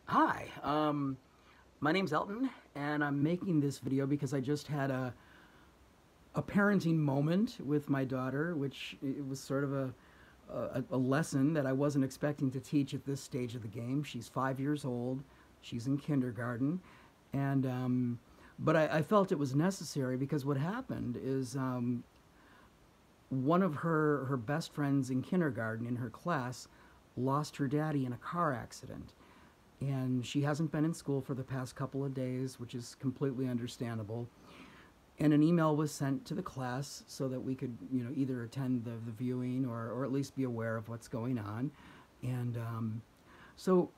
Hi, my name's Elton, and I'm making this video because I just had a parenting moment with my daughter, which it was sort of a lesson that I wasn't expecting to teach at this stage of the game. She's 5 years old, she's in kindergarten, and but I felt it was necessary because what happened is one of her best friends in kindergarten in her class lost her daddy in a car accident, and she hasn't been in school for the past couple of days, which is completely understandable. And an email was sent to the class so that we could, either attend the viewing or at least be aware of what's going on. And so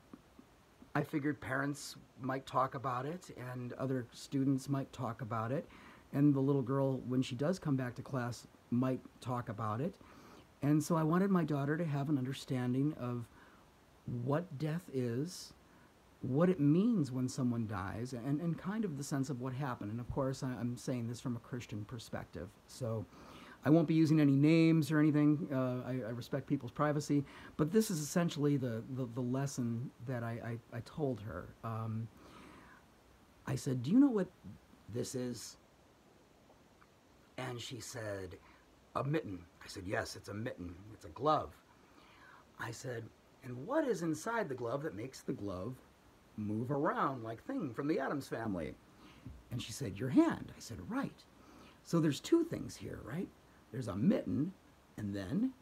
I figured parents might talk about it and other students might talk about it. And the little girl, when she does come back to class, might talk about it. And so I wanted my daughter to have an understanding of what death is, what it means when someone dies, and kind of the sense of what happened. And of course, I'm saying this from a Christian perspective. So I won't be using any names or anything. I respect people's privacy. But this is essentially the lesson that I told her. I said, "Do you know what this is?" And she said, "A mitten." I said, "Yes, it's a mitten. It's a glove." I said, "And what is inside the glove that makes the glove move around like thing from the Addams family?" And she said, "Your hand." I said, "Right." So there's two things here, right? There's a mitten, and then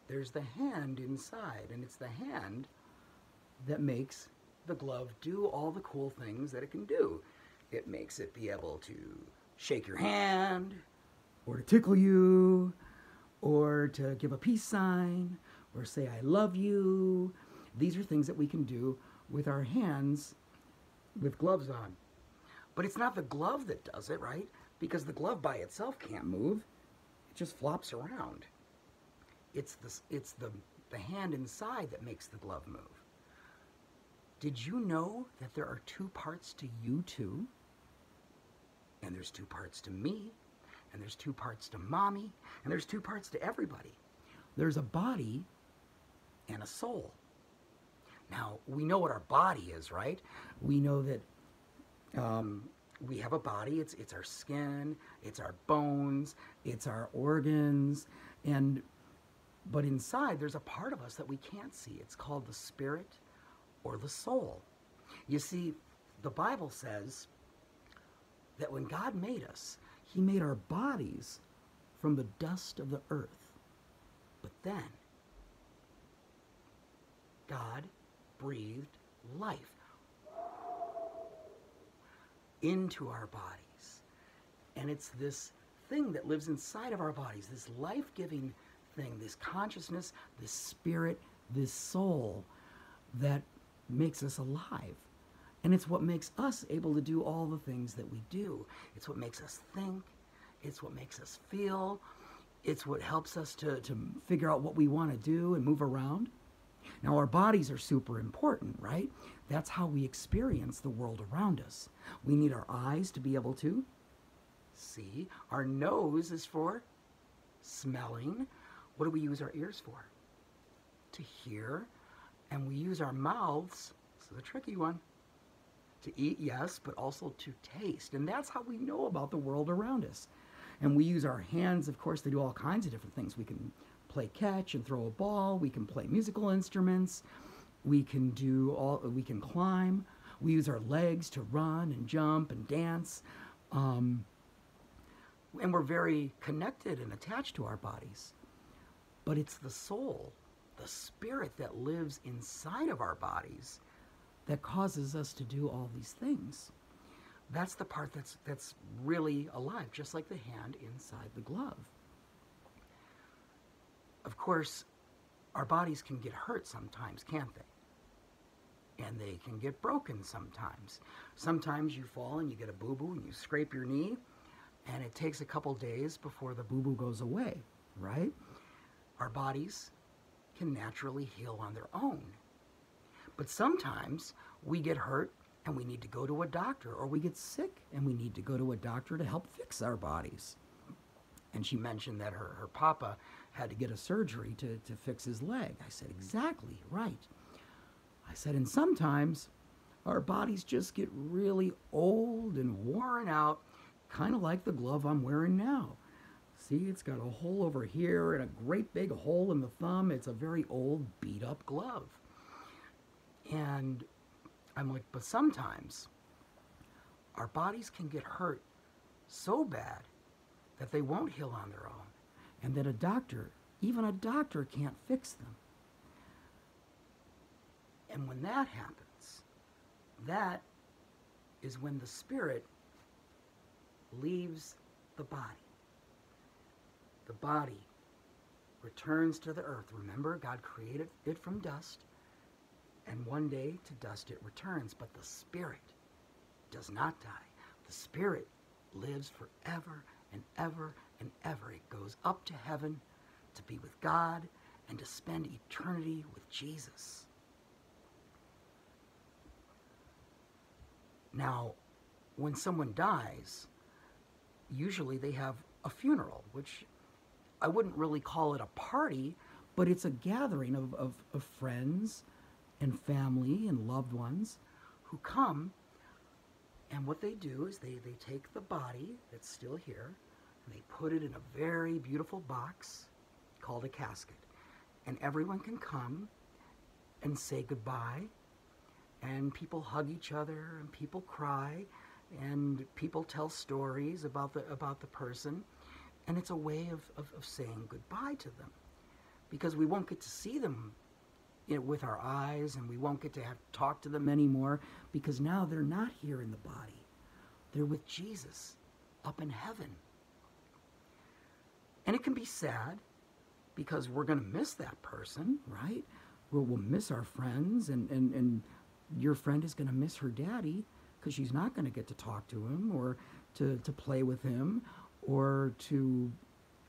there's the hand inside. And it's the hand that makes the glove do all the cool things that it can do. It makes it be able to shake your hand, or to tickle you, or to give a peace sign, or say, "I love you." These are things that we can do with our hands with gloves on. But it's not the glove that does it, right? Because the glove by itself can't move. It just flops around. It's the hand inside that makes the glove move. Did you know that there are two parts to you too? And there's two parts to me, and there's two parts to mommy, and there's two parts to everybody. There's a body and a soul. Now, we know what our body is, right? We know that we have a body. It's our skin, it's our bones, it's our organs, and but inside there's a part of us that we can't see. It's called the spirit or the soul. You see, the Bible says that when God made us, He made our bodies from the dust of the earth. But then God breathed life into our bodies. And it's this thing that lives inside of our bodies, this life giving thing, this consciousness, this spirit, this soul that makes us alive. And it's what makes us able to do all the things that we do. It's what makes us think. It's what makes us feel. It's what helps us to figure out what we want to do and move around. Now, our bodies are super important, right? That's how we experience the world around us. We need our eyes to be able to see. Our nose is for smelling. What do we use our ears for? To hear. And we use our mouths, this is a tricky one, to eat, yes, but also to taste. And that's how we know about the world around us. And we use our hands, of course, to do all kinds of different things. We can play catch and throw a ball. We can play musical instruments. We can climb. We use our legs to run and jump and dance. And we're very connected and attached to our bodies. But it's the soul, the spirit that lives inside of our bodies that causes us to do all these things. That's the part that's really alive, just like the hand inside the glove. Of course, our bodies can get hurt sometimes, can't they? And they can get broken sometimes. Sometimes you fall and you get a boo-boo and you scrape your knee, and it takes a couple days before the boo-boo goes away, right? Our bodies can naturally heal on their own. But sometimes we get hurt and we need to go to a doctor, or we get sick and we need to go to a doctor to help fix our bodies. And she mentioned that her papa had to get a surgery to fix his leg. I said, exactly, right. I said, and sometimes our bodies just get really old and worn out, kind of like the glove I'm wearing now. See, it's got a hole over here and a great big hole in the thumb. It's a very old, beat up glove. And I'm like, but sometimes our bodies can get hurt so bad that they won't heal on their own, and that even a doctor can't fix them. And when that happens, that is when the spirit leaves the body. The body returns to the earth. Remember, God created it from dust, and one day to dust it returns, but the spirit does not die. The spirit lives forever and ever and ever. It goes up to heaven to be with God and to spend eternity with Jesus. Now, when someone dies, usually they have a funeral, which I wouldn't really call it a party, but it's a gathering of friends and family and loved ones who come, and what they do is they take the body that's still here, and they put it in a very beautiful box called a casket. And everyone can come and say goodbye, and people hug each other, and people cry, and people tell stories about the person, and it's a way of saying goodbye to them, because we won't get to see them with our eyes, and we won't get to talk to them anymore, because now they're not here in the body. They're with Jesus up in heaven. And it can be sad, because we're going to miss that person, right? We'll miss our friends, and your friend is going to miss her daddy, because she's not going to get to talk to him, or to play with him, or to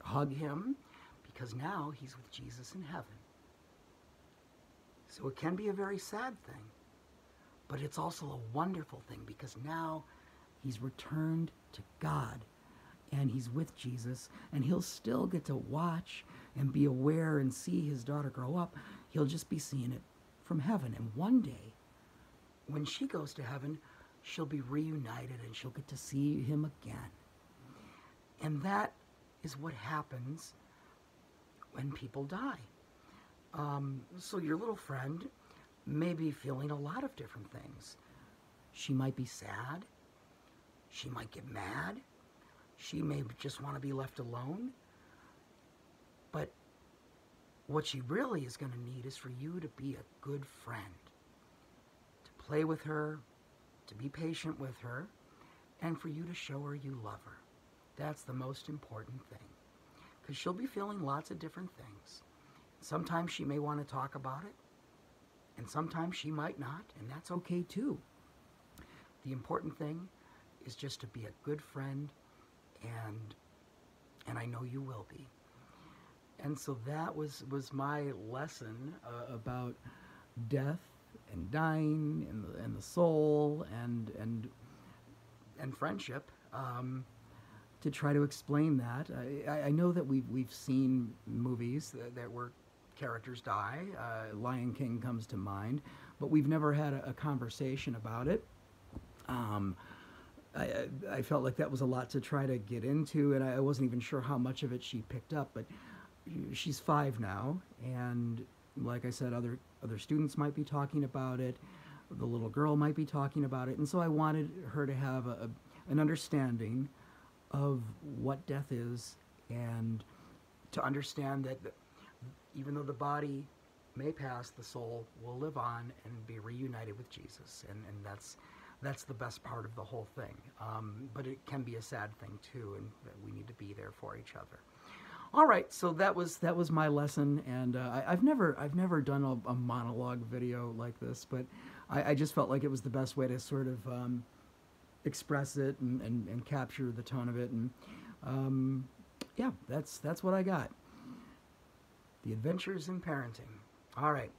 hug him, because now he's with Jesus in heaven. So it can be a very sad thing, but it's also a wonderful thing, because now he's returned to God, and he's with Jesus, and he'll still get to watch and be aware and see his daughter grow up. He'll just be seeing it from heaven. And one day, when she goes to heaven, she'll be reunited, and she'll get to see him again. And that is what happens when people die. So your little friend may be feeling a lot of different things. She might be sad. She might get mad. She may just want to be left alone. But what she really is going to need is for you to be a good friend, to play with her, to be patient with her, and for you to show her you love her. That's the most important thing, because she'll be feeling lots of different things. Sometimes she may want to talk about it, and sometimes she might not, and that's okay too. The important thing is just to be a good friend, and I know you will be. And so that was my lesson about death and dying and the soul and friendship, to try to explain that. I know that we've seen movies that where characters die. Lion King comes to mind, but we've never had a conversation about it. I felt like that was a lot to try to get into, and I wasn't even sure how much of it she picked up, but she's 5 now, and like I said, other students might be talking about it, the little girl might be talking about it, and so I wanted her to have an understanding of what death is, and to understand that even though the body may pass, the soul will live on and be reunited with Jesus, and that's the best part of the whole thing. But it can be a sad thing too, and we need to be there for each other. All right, so that was my lesson, and I've never done a monologue video like this, but I just felt like it was the best way to sort of express it and capture the tone of it, and yeah, that's what I got. The Adventures in Parenting. All right,